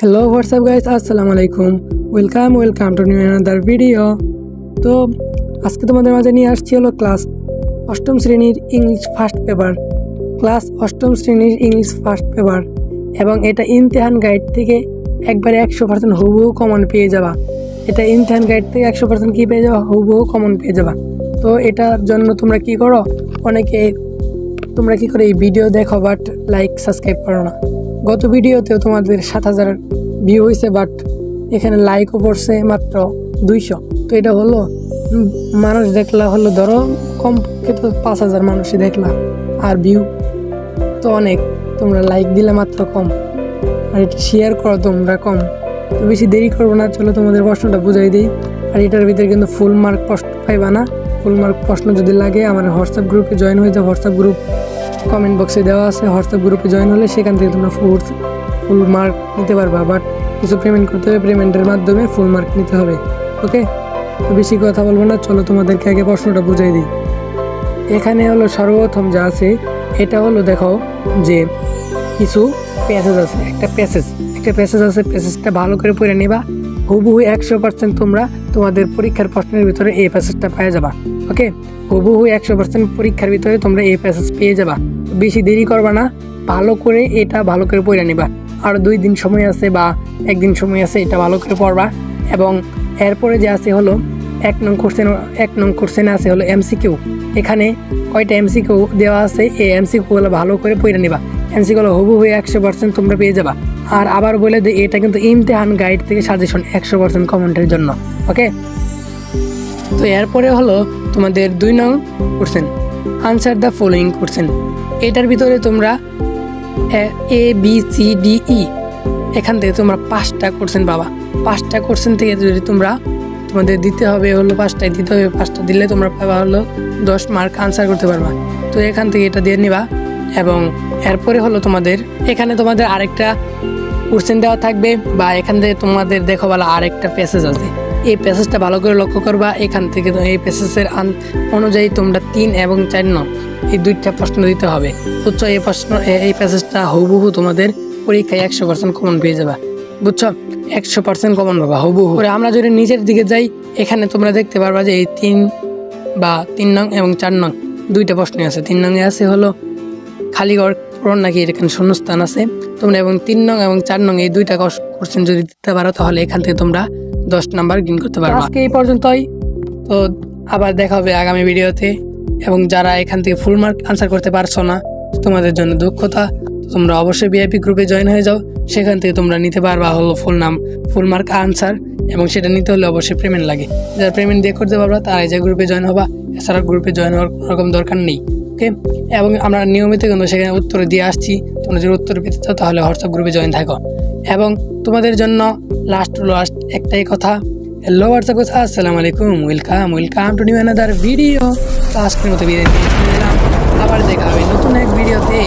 Hello WhatsApp guys, আসসালামু আলাইকুম। Welcome to new another video. তো আজকে তোমাদের মাঝে নিয়ে আসছি হলো ক্লাস অষ্টম শ্রেণীর ইংলিশ ফার্স্ট পেপার, এবং এটা ইমতিহান গাইড থেকে একবারে 100% হুবহু কমন পেয়ে যাবা। এটা ইমতিহান গাইড থেকে 100% কি পেয়ে যাবা, হুবহু কমন পেয়ে যাবা। তো এটার জন্য তোমরা কি করো, তোমরা কি করে এই ভিডিও দেখো বাট লাইক সাবস্ক্রাইব করো না। গত ভিডিওতেও তোমাদের 7000 ভিউ হয়েছে, বাট এখানে লাইকও পড়ছে মাত্র 200। তো এটা হলো মানুষ দেখলা হলো ধরো কম কিন্তু 5000 মানুষই দেখলা, আর ভিউ তো অনেক, তোমরা লাইক দিলে মাত্র কম, আর এটা শেয়ার করো তোমরা কম। তো বেশি দেরি করবো না, চলো তোমাদের প্রশ্নটা বুঝাই দিই। আর এটার ভিতরে কিন্তু ফুল মার্ক প্রশ্ন পাইবা না। ফুল মার্ক প্রশ্ন যদি লাগে আমার হোয়াটসঅ্যাপ গ্রুপে জয়েন হয়ে যাও। হোয়াটসঅ্যাপ গ্রুপ কমেন্ট বক্সে দেওয়া আছে। হোয়াটসঅ্যাপ গ্রুপে জয়েন হলে সেখান থেকে তোমরা ফুল মার্ক নিতে পারবা, বাট কিছু পেমেন্ট করতে হবে, পেমেন্টের মাধ্যমে ফুল মার্ক নিতে হবে। ওকে, তো বেশি কথা বলবো না, চলো তোমাদেরকে আগে প্রশ্নটা বুঝাই দিই। এখানে হলো সর্বপ্রথম যা আছে এটা হলো দেখো যে কিছু প্যাসেজ আছে, একটা প্যাসেজ আছে। প্যাসেজটা ভালো করে পড়ে নিবা, হুবহু 100% তোমরা তোমাদের পরীক্ষার প্রশ্নের ভিতরে এই প্যাসেজটা পেয়ে যাবা। ওকে, হুবহু 100% পরীক্ষার ভিতরে তোমরা এই প্যাসেজ পেয়ে যাবা। বেশি দেরি করবা না, ভালো করে পড়ে নিবা। আর 2 দিন সময় আছে বা 1 দিন সময় আছে, এটা ভালো করে পড়বা। এবং এরপরে যে আছে হলো 1 নং কোশ্চেনে আছে হলো MCQ। এখানে কয়টা MCQ দেওয়া আছে, এই MCQগুলো ভালো করে পড়ে নিবা। MCQগুলো হুবহু 100% তোমরা পেয়ে যাবা। আর আবার বলে দিই, এটা কিন্তু ইমতিহান গাইড থেকে সাজেশন 100% কমেন্টের জন্য। ওকে, তো এরপরে হলো তোমাদের 2 নং question, answer the following question. এটার ভিতরে তোমরা ABCDE এখান থেকে তোমরা 5টা কোশ্চেন পাবা। 5টা কোশ্চেন থেকে যদি তোমাদের দিতে হবে হলো 5টাই দিতে হবে। 5টা দিলে তোমরা পাবা হলো 10 মার্ক, আনসার করতে পারবা। তো এখান থেকে এটা দিয়ে নিবা। এবং এরপরে হলো এখানে তোমাদের আরেকটা কোশ্চেন দেওয়া থাকবে, বা এখান থেকে তোমাদের দেখো বলা আরেকটা প্যাসেজ আছে। এই প্যাসেজটা ভালো করে লক্ষ্য করবা। এখান থেকে এই প্যাসেজের অনুযায়ী তোমরা 3 এবং 4 নং এই 2টা প্রশ্ন দিতে হবে। বুঝছো, এই প্যাসেজটা হুবহু তোমাদের পরীক্ষায় 100% কমন পেয়ে যাবা। বুঝছো, 100% কমন পাবা হুবহু। আমরা যদি নিচের দিকে যাই, এখানে তোমরা দেখতে পারবা যে এই 3 নং এবং 4 নং 2টা প্রশ্ন আছে। 3 নং এ আছে হলো খালি ঘর পূরণ নাকি এখানে শূন্যস্থান আছে। তোমরা এবং 3 নং এবং 4 নং এই 2টা কোশ্চেন যদি দিতে পারো, তাহলে এখান থেকে তোমরা 10 নাম্বার গেইন করতে পারবে। আজকে এই পর্যন্তই, তো আবার দেখা হবে আগামী ভিডিওতে। এবং যারা এখান থেকে ফুল মার্ক আনসার করতে পারছো না, তোমাদের জন্য দুঃখতা। তোমরা অবশ্যই VIP গ্রুপে জয়েন হয়ে যাও, সেখান থেকে তোমরা নিতে পারবা হলো ফুল মার্ক আনসার। এবং সেটা নিতে হলে অবশ্যই পেমেন্ট লাগে। যারা পেমেন্ট দিয়ে করতে পারবা তারা যে গ্রুপে জয়েন হবা, এছাড়া গ্রুপে জয়েন হওয়ার রকম দরকার নেই। ওকে, এবং আমরা নিয়মিত কিন্তু সেখানে উত্তর দিয়ে আসছি। তোমরা যদি উত্তর পেতে চাও তাহলে হোয়াটসঅ্যাপ গ্রুপে জয়েন থাকো। এবং তোমাদের জন্য লাস্ট একটাই কথা, হ্যালো হোয়াটসঅ্যাপ কথা, আসসালামু আলাইকুম। Welcome to new another video. তো আজকের মতো বিদায় নিয়ে নিলাম, আবার দেখা হবে নতুন এক ভিডিওতে।